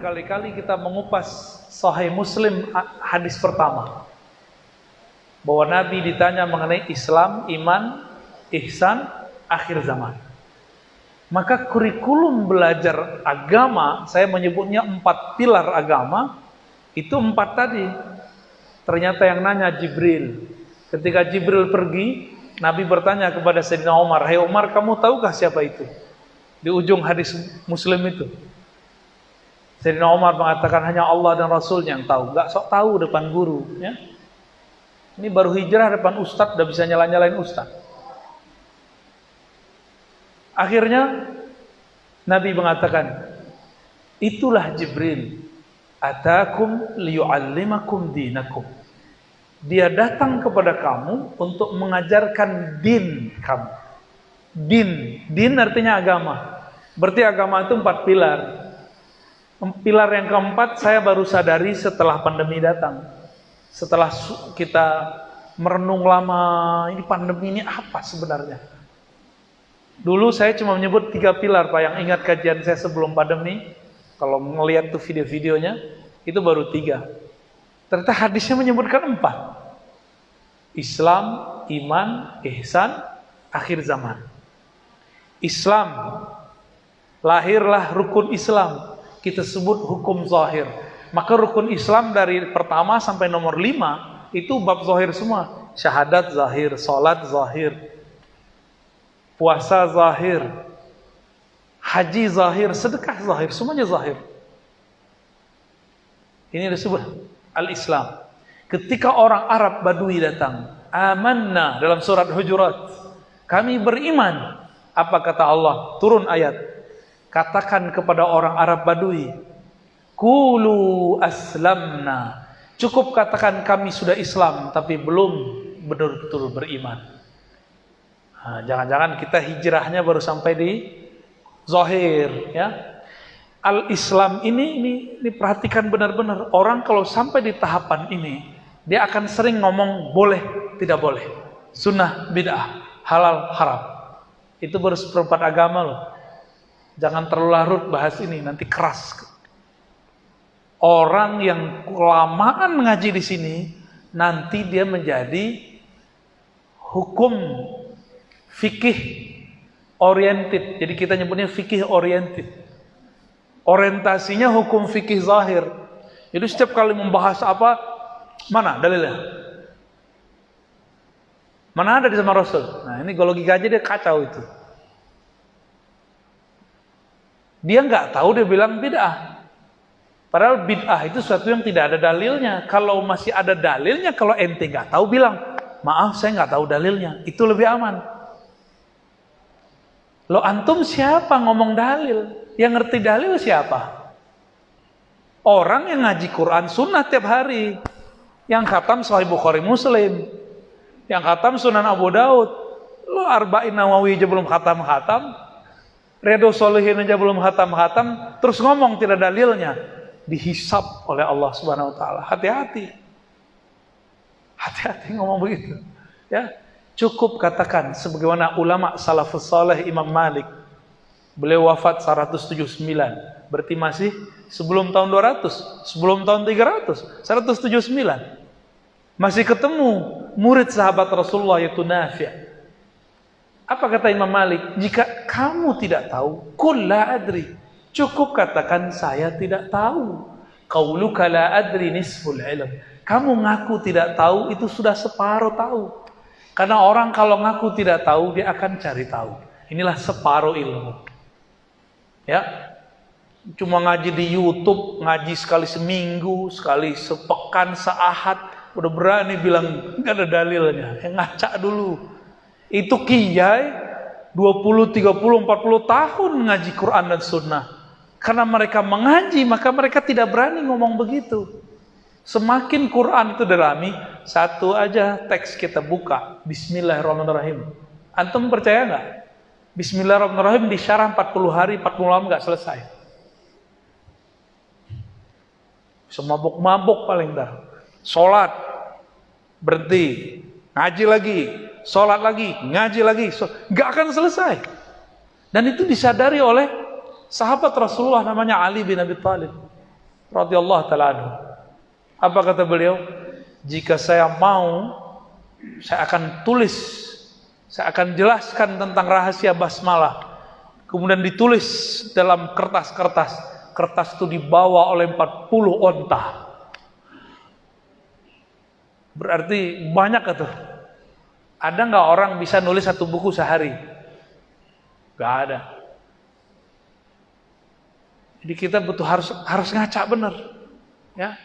berkali-kali kita mengupas Sahih Muslim hadis pertama, bahwa Nabi ditanya mengenai Islam, iman, ihsan, akhir zaman. Maka kurikulum belajar agama, saya menyebutnya 4 pilar agama, itu 4 tadi. Ternyata yang nanya Jibril. Ketika Jibril pergi, Nabi bertanya kepada Sayyidina Umar, "Hai Umar, kamu tahukah siapa itu?" Di ujung hadis Muslim itu. Sayyidina Umar mengatakan, hanya Allah dan Rasulnya yang tahu. Gak sok tahu depan guru. Ya. Ini baru hijrah depan ustadz, udah bisa nyala-nyalain ustadz. Akhirnya Nabi mengatakan, itulah Jibril, atakum liyu'allimakum dinakum. Dia datang kepada kamu untuk mengajarkan din kamu. Din artinya agama. Berarti agama itu 4 pilar. Pilar yang keempat saya baru sadari setelah pandemi datang. Setelah kita merenung lama, ini pandemi ini apa sebenarnya? Dulu saya cuma menyebut 3 pilar, Pak, yang ingat kajian saya sebelum pandemi. Kalau melihat tuh video-videonya, itu baru 3. Ternyata hadisnya menyebutkan 4. Islam, iman, ihsan, akhir zaman. Islam, lahirlah rukun Islam. Kita sebut hukum zahir. Maka rukun Islam dari pertama sampai nomor 5 itu bab zahir semua. Syahadat zahir, salat zahir, puasa zahir, haji zahir, sedekah zahir, semuanya zahir. Ini disebut al-Islam. Ketika orang Arab Badui datang, amanna dalam surat Hujurat, kami beriman. Apa kata Allah? Turun ayat. Katakan kepada orang Arab Badui, Qulu aslamna. Cukup katakan kami sudah Islam, tapi belum betul-betul beriman. Jangan-jangan kita hijrahnya baru sampai di zahir, ya. Al-Islam ini perhatikan benar-benar. Orang kalau sampai di tahapan ini, dia akan sering ngomong boleh, tidak boleh, sunnah, bid'ah, halal, haram. Itu baru seperempat agama loh. Jangan terlalu larut bahas ini, nanti keras. Orang yang kelamaan mengaji di sini, nanti dia menjadi hukum fikih oriented. Jadi kita nyebutnya fikih oriented. Orientasinya hukum fikih zahir. Jadi setiap kali membahas apa, mana dalilnya? Mana ada di zaman Rasul? Nah ini kalau logika aja dia kacau itu. Dia nggak tahu, dia bilang bid'ah. Padahal bid'ah itu sesuatu yang tidak ada dalilnya. Kalau masih ada dalilnya, kalau ente nggak tahu bilang, maaf saya nggak tahu dalilnya. Itu lebih aman. Lo antum siapa ngomong dalil? Yang ngerti dalil siapa? Orang yang ngaji Quran sunnah tiap hari, yang khatam Sahih Bukhari Muslim, yang khatam Sunan Abu Daud. Lo Arba'in Nawawi aja belum khatam-khatam, Riyadhus Shalihin aja belum khatam-khatam, terus ngomong tidak dalilnya, dihisab oleh Allah Subhanahu wa taala. Hati-hati. Hati-hati ngomong begitu. Ya, cukup katakan sebagaimana ulama salafus saleh Imam Malik. Beliau wafat 179. Berarti masih sebelum tahun 200, sebelum tahun 300, 179. Masih ketemu murid sahabat Rasulullah yaitu Nafi'. Apa kata Imam Malik? Jika kamu tidak tahu, qul la adri. Cukup katakan saya tidak tahu. Qauluka la adri nisful ilm. Kamu ngaku tidak tahu itu sudah separuh tahu. Karena orang kalau ngaku tidak tahu dia akan cari tahu. Inilah separuh ilmu. Ya. Cuma ngaji di YouTube, ngaji sekali seminggu, sekali sepekan, seahad, udah berani bilang enggak ada dalilnya. Ngaca dulu. Itu kiai 20, 30, 40 tahun ngaji Quran dan Sunnah. Karena mereka mengaji, maka mereka tidak berani ngomong begitu. Semakin Quran itu dalami, satu aja teks kita buka, Bismillahirrahmanirrahim. Antum percaya nggak? Bismillahirrahmanirrahim disyarah 40 hari, 40 malam nggak selesai. Semabuk-mabuk paling dah. Sholat, berhenti, ngaji lagi, sholat lagi, ngaji lagi, nggak akan selesai. Dan itu disadari oleh sahabat Rasulullah namanya Ali bin Abi Thalib. radhiyallahu taala anhu. Apa kata beliau? Jika saya mau, saya akan tulis, saya akan jelaskan tentang rahasia basmalah. Kemudian ditulis dalam kertas-kertas. Kertas itu dibawa oleh 40 onta. Berarti banyak itu. Ada nggak orang bisa nulis satu buku sehari? Nggak ada. Jadi kita harus ngaca benar, ya.